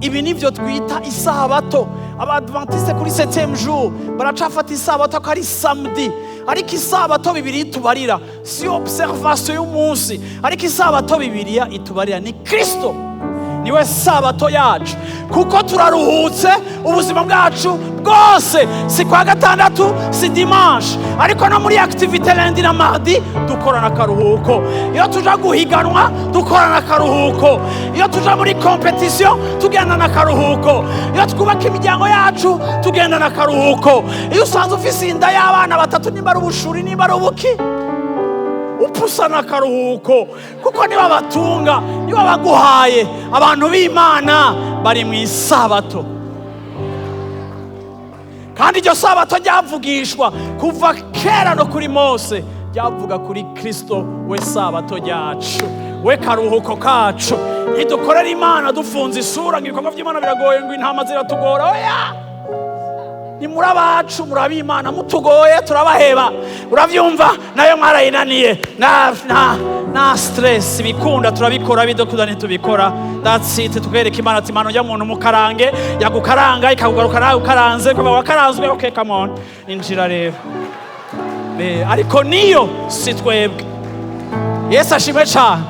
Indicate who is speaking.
Speaker 1: Ibi nivyo twita isabato. Abadventiste kuri 7e jour baracafata isabato ko ari samedi, ariko isabato Bibiliya itubarira si observation y'umunsi, ariko isabato Bibiliya itubarira ni Kristo, niwe sabato yacu, kuko turaruhutse ubuzima bwacu bwose, si kwa gatandatu si dimanche, ariko no muri activité lundi na mardi dukorana akaruhuko. Iyo tuja guhiganwa dukorana akaruhuko, iyo tuja muri competition tugendana akaruhuko, iyo twubaka imiryango yacu tugendana akaruhuko. Iyo usanze ufise inda y'abana batatu, nimba ari ubushuri nimba ari ubuki, upusana akaruhuko, kuko niba batunga niba baguhaye. Abantu b'Imana bari mu isabato, kandi iryo sabato ryavugishwa kuva kera no kuri Mose, ryavuga kuri Kristo, we sabato ryacu, we karuhuko kacu. Ntidukorera Imana dufunze isura ngo ibikorwa by'Imana biragoye, ngo intama ziratugora. Oya, ni muri abacu, muri ab'Imana, mutugoye turabaheba. Uravyumva? Nayo mwarayinaniye, na stress bikunda turabikora, bidokunda ntitubikora. That's it. Tukereka Imana ati Imana ujya muntu mukarange, yagukaranga ikakugaruka nawe ukaranze, kuba wakaranzwe. Okay, come on, injira rero. Ariko niyo si twebwe. Yesu ashimwe cyane.